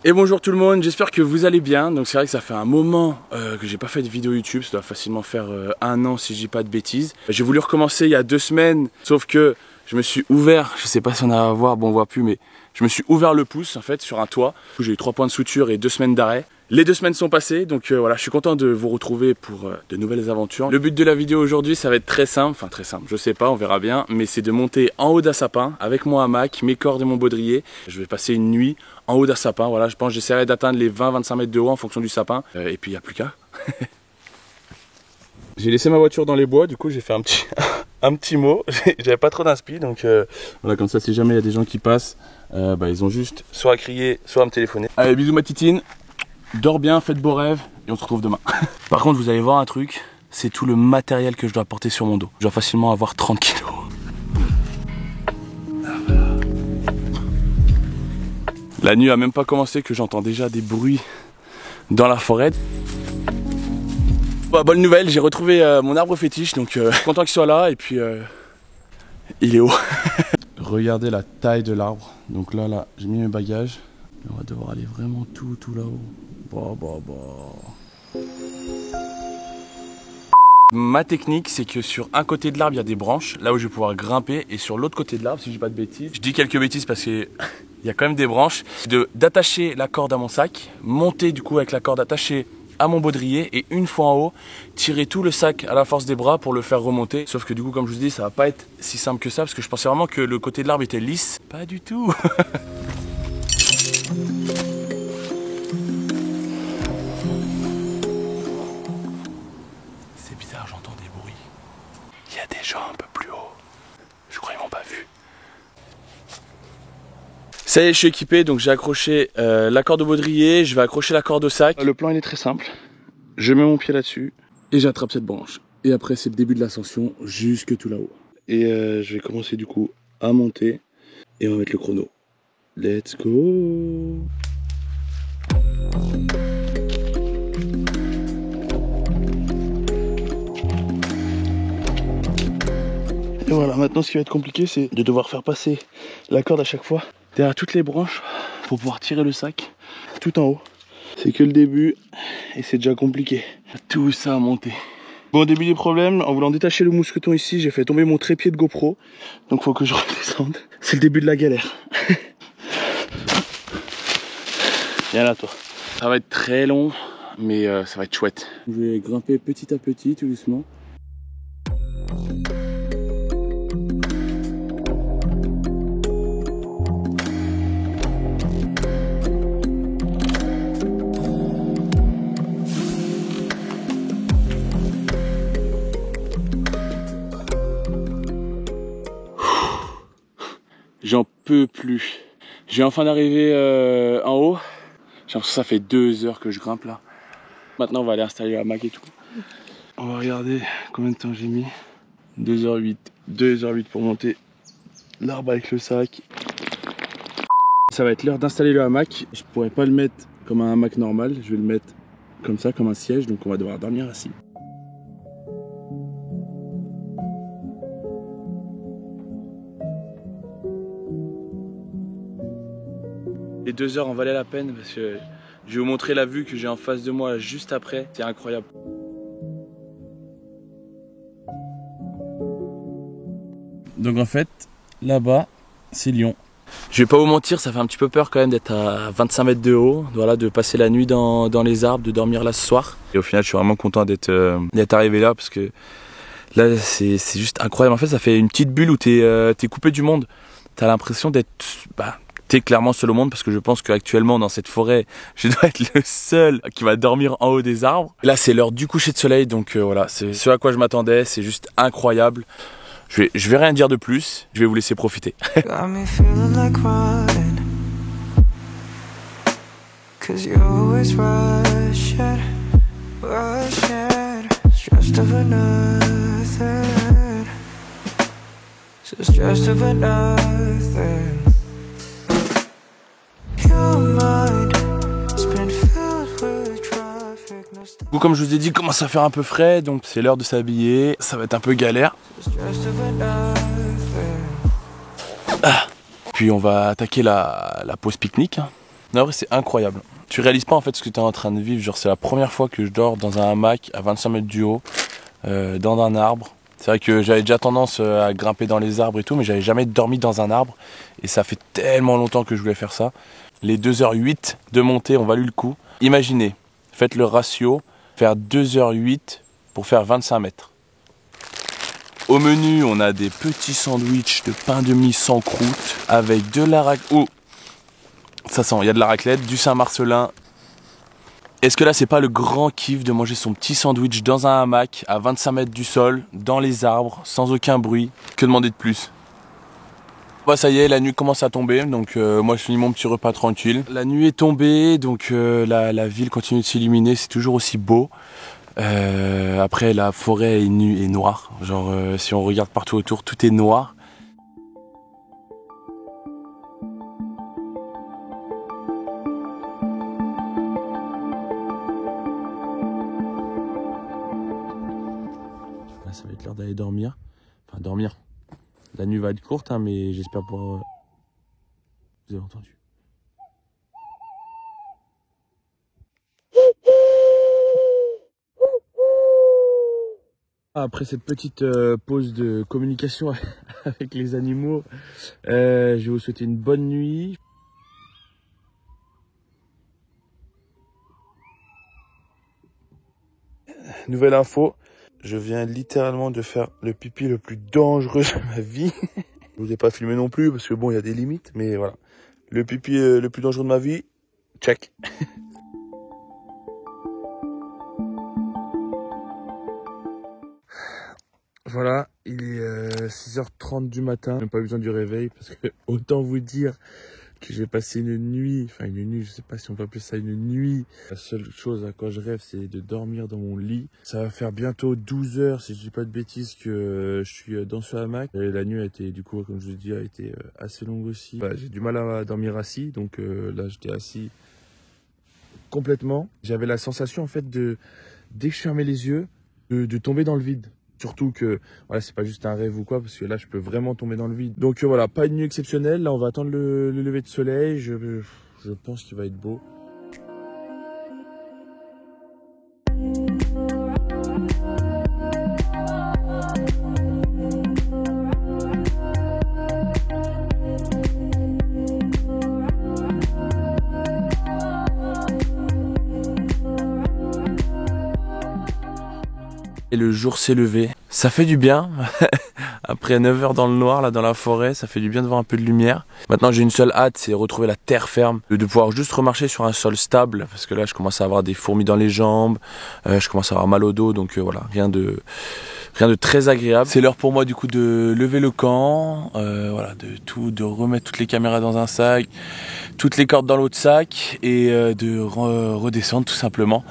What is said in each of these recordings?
Et bonjour tout le monde, j'espère que vous allez bien. Donc c'est vrai que ça fait un moment que j'ai pas fait de vidéo YouTube, ça doit facilement faire un an si je dis pas de bêtises. J'ai voulu recommencer il y a 2 semaines, sauf que je me suis ouvert, je sais pas si on a à voir, bon on voit plus, mais je me suis ouvert le pouce en fait sur un toit. J'ai eu 3 points de suture et 2 semaines d'arrêt. Les 2 semaines sont passées, donc voilà, je suis content de vous retrouver pour de nouvelles aventures. Le but de la vidéo aujourd'hui, ça va être très simple, enfin très simple, je sais pas, on verra bien, mais c'est de monter en haut d'un sapin avec mon hamac, mes cordes et mon baudrier. Je vais passer une nuit en haut d'un sapin, voilà, je pense que j'essaierai d'atteindre les 20-25 mètres de haut en fonction du sapin, et puis il n'y a plus qu'à. J'ai laissé ma voiture dans les bois, du coup j'ai fait un petit mot, j'avais pas trop d'inspi, donc voilà, comme ça si jamais il y a des gens qui passent, ils ont juste soit à crier, soit à me téléphoner. Allez, bisous ma titine. Dors bien, faites beaux rêves et on se retrouve demain. Par contre, vous allez voir un truc, c'est tout le matériel que je dois porter sur mon dos. Je dois facilement avoir 30 kilos. La nuit a même pas commencé que j'entends déjà des bruits dans la forêt. Bah, bonne nouvelle, j'ai retrouvé mon arbre fétiche, donc content qu'il soit là et puis il est haut. Regardez la taille de l'arbre. Donc là, j'ai mis mes bagages. On va devoir aller vraiment tout là-haut. Ma technique, c'est que sur un côté de l'arbre, il y a des branches, là où je vais pouvoir grimper, et sur l'autre côté de l'arbre, si je dis pas de bêtises, je dis quelques bêtises parce que il y a quand même des branches, d'attacher la corde à mon sac, monter du coup avec la corde attachée à mon baudrier, et une fois en haut, tirer tout le sac à la force des bras pour le faire remonter. Sauf que du coup, comme je vous dis, ça va pas être si simple que ça, parce que je pensais vraiment que le côté de l'arbre était lisse. Pas du tout. C'est bizarre, j'entends des bruits. Il y a des gens un peu plus haut. Je crois qu'ils m'ont pas vu. Ça y est, je suis équipé, donc j'ai accroché la corde au baudrier, je vais accrocher la corde au sac. Le plan il est très simple. Je mets mon pied là-dessus et j'attrape cette branche. Et après c'est le début de l'ascension jusque tout là-haut. Et je vais commencer du coup à monter et on va mettre le chrono. Let's go! Et voilà, maintenant ce qui va être compliqué, c'est de devoir faire passer la corde à chaque fois derrière toutes les branches pour pouvoir tirer le sac tout en haut. C'est que le début et c'est déjà compliqué. Tout ça à monter. Bon, au début des problèmes, en voulant détacher le mousqueton ici, j'ai fait tomber mon trépied de GoPro. Donc faut que je redescende. C'est le début de la galère. Viens là toi. Ça va être très long, mais ça va être chouette. Je vais grimper petit à petit, tout doucement. J'en peux plus. Je viens enfin d'arriver en haut. J'ai l'impression que ça fait 2 heures que je grimpe là. Maintenant on va aller installer la hamac et tout. On va regarder combien de temps j'ai mis. 2h08. 2h08 pour monter l'arbre avec le sac. Ça va être l'heure d'installer le hamac. Je pourrais pas le mettre comme un hamac normal. Je vais le mettre comme ça, comme un siège. Donc on va devoir dormir assis. Les 2 heures en valaient la peine parce que je vais vous montrer la vue que j'ai en face de moi juste après. C'est incroyable. Donc en fait, là-bas, c'est Lyon. Je vais pas vous mentir, ça fait un petit peu peur quand même d'être à 25 mètres de haut, voilà, de passer la nuit dans les arbres, de dormir là ce soir. Et au final, je suis vraiment content d'être arrivé là parce que là, c'est juste incroyable. En fait, ça fait une petite bulle où t'es coupé du monde. T'as l'impression d'être... T'es clairement seul au monde parce que je pense qu'actuellement dans cette forêt, je dois être le seul qui va dormir en haut des arbres. Là, c'est l'heure du coucher de soleil, donc voilà, c'est ce à quoi je m'attendais, c'est juste incroyable. Je vais rien dire de plus, je vais vous laisser profiter. Du coup, comme je vous ai dit, il commence à faire un peu frais, donc c'est l'heure de s'habiller. Ça va être un peu galère. Puis on va attaquer la pause pique-nique. Non, en vrai, c'est incroyable. Tu réalises pas en fait ce que tu es en train de vivre. Genre, c'est la première fois que je dors dans un hamac à 25 mètres du haut, dans un arbre. C'est vrai que j'avais déjà tendance à grimper dans les arbres et tout, mais j'avais jamais dormi dans un arbre. Et ça fait tellement longtemps que je voulais faire ça. Les 2h08 de montée ont valu le coup. Imaginez, faites le ratio, faire 2h08 pour faire 25 mètres. Au menu, on a des petits sandwichs de pain de mie sans croûte avec de la raclette. Oh, ça sent, il y a de la raclette, du Saint-Marcelin. Est-ce que là, c'est pas le grand kiff de manger son petit sandwich dans un hamac à 25 mètres du sol, dans les arbres, sans aucun bruit? Que demander de plus? Bah ça y est, la nuit commence à tomber, donc moi je finis mon petit repas tranquille. La nuit est tombée, donc la ville continue de s'illuminer, c'est toujours aussi beau. Après la forêt est nue et noire, genre si on regarde partout autour, tout est noir. Là, ça va être l'heure d'aller dormir, enfin dormir. La nuit va être courte, hein, mais j'espère pouvoir... Vous avez entendu? Après cette petite pause de communication avec les animaux, je vais vous souhaiter une bonne nuit. Nouvelle info, je viens littéralement de faire le pipi le plus dangereux de ma vie. Je vous ai pas filmé non plus parce que bon, il y a des limites, mais voilà. Le pipi le plus dangereux de ma vie, check. Voilà, il est 6h30 du matin, même pas besoin du réveil parce que autant vous dire que j'ai passé une nuit, je sais pas si on peut appeler ça une nuit. La seule chose à quoi je rêve, c'est de dormir dans mon lit. Ça va faire bientôt 12 heures, si je dis pas de bêtises, que je suis dans ce hamac. Et la nuit a été, du coup, comme je vous dis, a été assez longue aussi. Bah, j'ai du mal à dormir assis, donc là j'étais assis complètement. J'avais la sensation en fait dès que je fermais les yeux, de tomber dans le vide. Surtout que voilà, c'est pas juste un rêve ou quoi, parce que là je peux vraiment tomber dans le vide. Donc voilà, pas une nuit exceptionnelle. Là on va attendre le lever de soleil. Je pense qu'il va être beau. Et le jour s'est levé. Ça fait du bien. Après 9 heures dans le noir, là dans la forêt, ça fait du bien de voir un peu de lumière. Maintenant j'ai une seule hâte, c'est retrouver la terre ferme. De pouvoir juste remarcher sur un sol stable. Parce que là je commence à avoir des fourmis dans les jambes. Je commence à avoir mal au dos. Donc voilà, rien de très agréable. C'est l'heure pour moi du coup de lever le camp. Voilà, de remettre toutes les caméras dans un sac. Toutes les cordes dans l'autre sac. Et de redescendre tout simplement.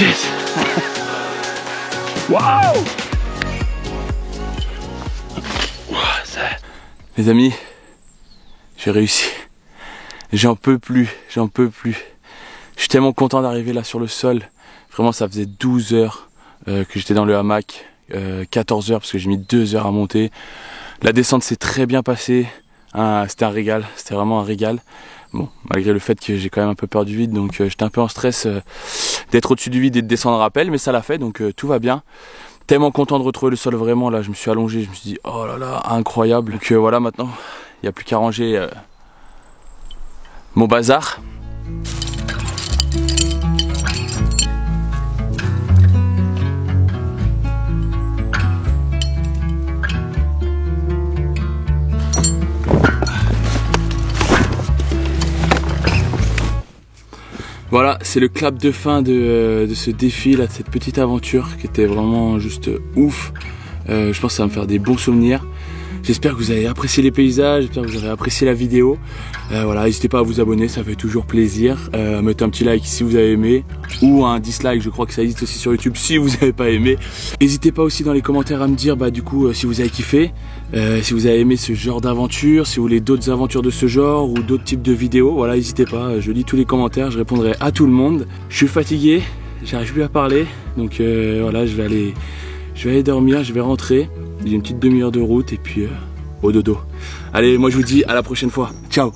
Yes. Waouh. Les amis, j'ai réussi. J'en peux plus. Je suis tellement content d'arriver là sur le sol. Vraiment, ça faisait 12 heures que j'étais dans le hamac. 14 heures parce que j'ai mis 2 heures à monter. La descente s'est très bien passée. C'était un régal. C'était vraiment un régal. Bon, malgré le fait que j'ai quand même un peu peur du vide, donc j'étais un peu en stress d'être au-dessus du vide et de descendre à rappel, mais ça l'a fait, donc tout va bien. Tellement content de retrouver le sol, vraiment, là je me suis allongé, je me suis dit oh là là, incroyable. Donc voilà, maintenant, il n'y a plus qu'à ranger mon bazar. Voilà, c'est le clap de fin de ce défi, là, de cette petite aventure qui était vraiment juste ouf. Je pense que ça va me faire des bons souvenirs. J'espère que vous avez apprécié les paysages, j'espère que vous avez apprécié la vidéo. Voilà, n'hésitez pas à vous abonner, ça fait toujours plaisir. Mettez un petit like si vous avez aimé, ou un dislike, je crois que ça existe aussi sur YouTube si vous n'avez pas aimé. N'hésitez pas aussi dans les commentaires à me dire du coup si vous avez kiffé, si vous avez aimé ce genre d'aventure, si vous voulez d'autres aventures de ce genre ou d'autres types de vidéos. Voilà, n'hésitez pas, je lis tous les commentaires, je répondrai à tout le monde. Je suis fatigué, j'arrive plus à parler, donc voilà, je vais aller dormir, je vais rentrer. J'ai une petite demi-heure de route et puis au dodo. Allez, moi je vous dis à la prochaine fois. Ciao.